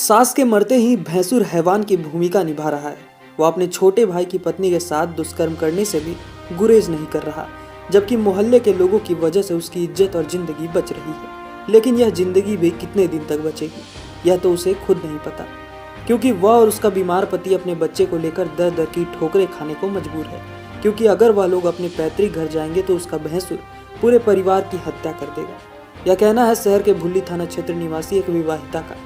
सास के मरते ही भैंसुर हैवान की भूमिका निभा रहा है। वो अपने छोटे भाई की पत्नी के साथ दुष्कर्म करने से भी गुरेज नहीं कर रहा, जबकि मोहल्ले के लोगों की वजह से उसकी इज्जत और जिंदगी बच रही है। लेकिन यह जिंदगी भी कितने दिन तक बचेगी, यह तो उसे खुद नहीं पता, क्योंकि वह और उसका बीमार पति अपने बच्चे को लेकर दर दर की ठोकरें खाने को मजबूर है। क्योंकि अगर वह लोग अपने पैतृक घर जाएंगे तो उसका भैंसुर पूरे परिवार की हत्या कर देगा। यह कहना है शहर के भुल्ली थाना क्षेत्र निवासी एक विवाहिता का,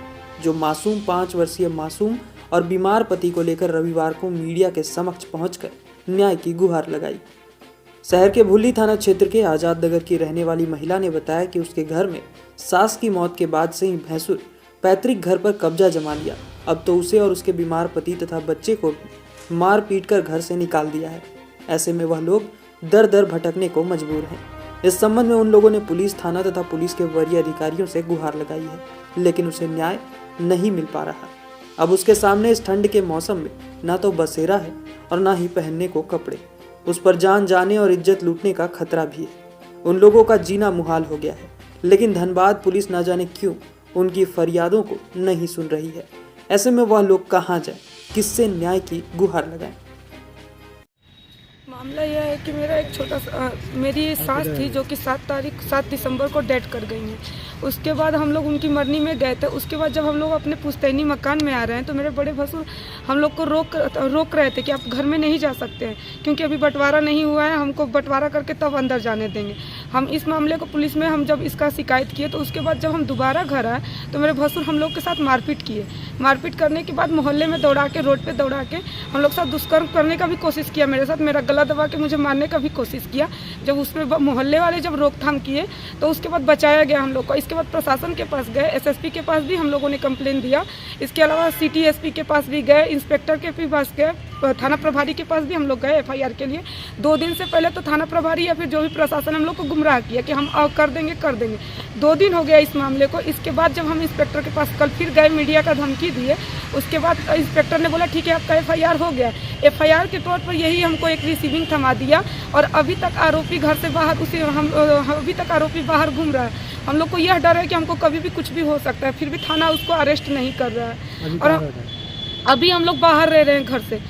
जो मासूम 5 वर्षीय मासूम और बीमार पति को लेकर रविवार को मीडिया के समक्ष पहुंचकर न्याय की गुहार लगाई। शहर के भुल्ली थाना क्षेत्र के आजाद नगर की रहने वाली महिला ने बताया कि उसके घर में सास की मौत के बाद से ही भैंसुर पैतृक घर पर कब्जा जमा लिया। अब तो उसे और उसके बीमार पति तथा बच्चे को भी मार पीट कर घर से निकाल दिया है। ऐसे में वह लोग दर दर भटकने को मजबूर हैं। इस संबंध में उन लोगों ने पुलिस थाना तथा पुलिस के वरीय अधिकारियों से गुहार लगाई है, लेकिन उसे न्याय नहीं मिल पा रहा। अब उसके सामने इस ठंड के मौसम में ना तो बसेरा है और ना ही पहनने को कपड़े। उस पर जान जाने और इज्जत लूटने का खतरा भी है। उन लोगों का जीना मुहाल हो गया है, लेकिन धनबाद पुलिस ना जाने क्यों उनकी फरियादों को नहीं सुन रही है। ऐसे में वह लोग कहाँ जाए, किससे न्याय की गुहार लगाएं? मामला यह है कि मेरा एक मेरी सास थी जो कि 7 दिसंबर को डेथ कर गई हैं। उसके बाद हम लोग उनकी मरनी में गए थे। उसके बाद जब हम लोग अपने पुश्तैनी मकान में आ रहे हैं तो मेरे बड़े भसुर हम लोग को रोक रहे थे कि आप घर में नहीं जा सकते हैं, क्योंकि अभी बंटवारा नहीं हुआ है, हमको बंटवारा करके तब अंदर जाने देंगे। हम इस मामले को पुलिस में हम जब इसका शिकायत किए तो उसके बाद जब हम दोबारा घर आए तो मेरे भसुर हम लोग के साथ मारपीट किए। मारपीट करने के बाद मोहल्ले में दौड़ा के, रोड पे दौड़ा के हम लोग साथ दुष्कर्म करने का भी कोशिश किया। मेरे साथ मेरा गला दबा के मुझे मारने का भी कोशिश किया। जब उसमें मोहल्ले वाले जब रोकथाम किए तो उसके बाद बचाया गया हम लोग को। इसके बाद प्रशासन के पास गए, एसएसपी के पास भी हम लोगों ने कंप्लेन दिया। इसके अलावा सिटी एसपी के पास भी गए, इंस्पेक्टर के भी पास गए, थाना प्रभारी के पास भी हम लोग गए एफआईआर के लिए। 2 दिन से पहले तो थाना प्रभारी या फिर जो भी प्रशासन हम लोग को गुमराह किया कि हम कर देंगे। 2 दिन हो गया इस मामले को। इसके बाद जब हम इंस्पेक्टर के पास कल फिर गए, मीडिया का धमकी दिए। उसके बाद इंस्पेक्टर ने बोला ठीक है आपका एफआईआर हो गया। एफआईआर के तौर पर यही हमको एक रिसीविंग थमा दिया और अभी तक आरोपी घर से बाहर अभी तक आरोपी बाहर घूम रहा है। हम लोग को यह डर है कि हमको कभी भी कुछ भी हो सकता है, फिर भी थाना उसको अरेस्ट नहीं कर रहा है। और अभी हम लोग बाहर रह रहे हैं घर से।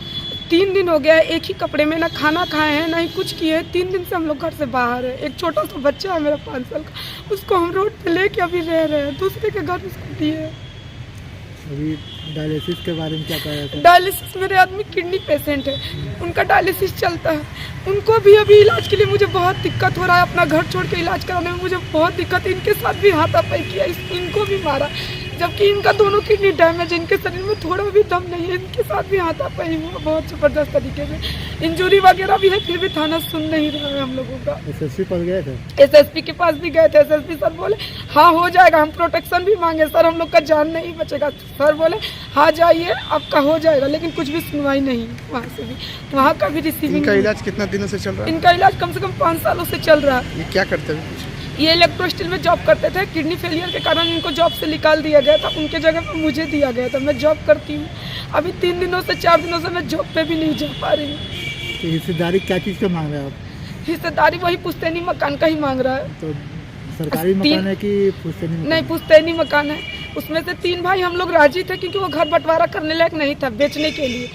3 दिन हो गया है, एक ही कपड़े में, ना खाना खाए हैं ना ही कुछ किए। 3 दिन से हम लोग घर से बाहर है। एक छोटा सा बच्चा है मेरा 5 साल का, उसको हम रोड पे लेके अभी रह रहे हैं, दूसरे के घर उसको दिए। अभी डायलिसिस के बारे में क्या कहा जाता है? डायलिसिस, मेरे आदमी किडनी पेशेंट है, उनका डायलिसिस चलता है। उनको भी अभी इलाज के लिए मुझे बहुत दिक्कत हो रहा है। अपना घर छोड़ के इलाज कराने में मुझे बहुत दिक्कत है। इनके साथ भी हाथापाई किया, इनको भी मारा, जबकि इनका दोनों किडनी डैमेज है, इनके शरीर में थोड़ा भी दम नहीं है। इनके साथ भी हाथापाई हुआ बहुत ज़बरदस्त तरीके से। इंजरी वगैरह भी है, फिर भी थाना सुन नहीं रहा है हम लोगों का। एसएसपी पास गए थे? एसएसपी के पास भी गए थे। एसएसपी सर बोले हाँ हो जाएगा। हम प्रोटेक्शन भी मांगे, सर हम लोग का जान नहीं बचेगा। सर बोले हाँ जाइए आपका हो जाएगा, लेकिन कुछ भी सुनवाई नहीं वहाँ से भी। वहाँ का भी रिसीविंग। इनका इलाज कितना दिनों से चल रहा है? इनका इलाज कम से कम 5 सालों से चल रहा है। ये क्या करते हैं? ये इलेक्ट्रो स्टील में जॉब करते थे। किडनी फेलियर के कारण इनको जॉब से निकाल दिया गया था, उनके जगह पर मुझे दिया गया था। मैं जॉब करती हूँ। अभी 3 दिनों से 4 दिनों से मैं जॉब पे भी नहीं जा पा रही हूँ। तो हिस्सेदारी क्या चीज़ का मांग रहे हैं आप? हिस्सेदारी वही पुश्तैनी मकान का ही मांग रहा है। तो सरकारी मकान है कि पुश्तैनी मकान? नहीं, पुश्तैनी मकान है। उसमें से 3 भाई हम लोग राजी थे, क्योंकि वो घर बंटवारा करने लायक नहीं था बेचने के लिए।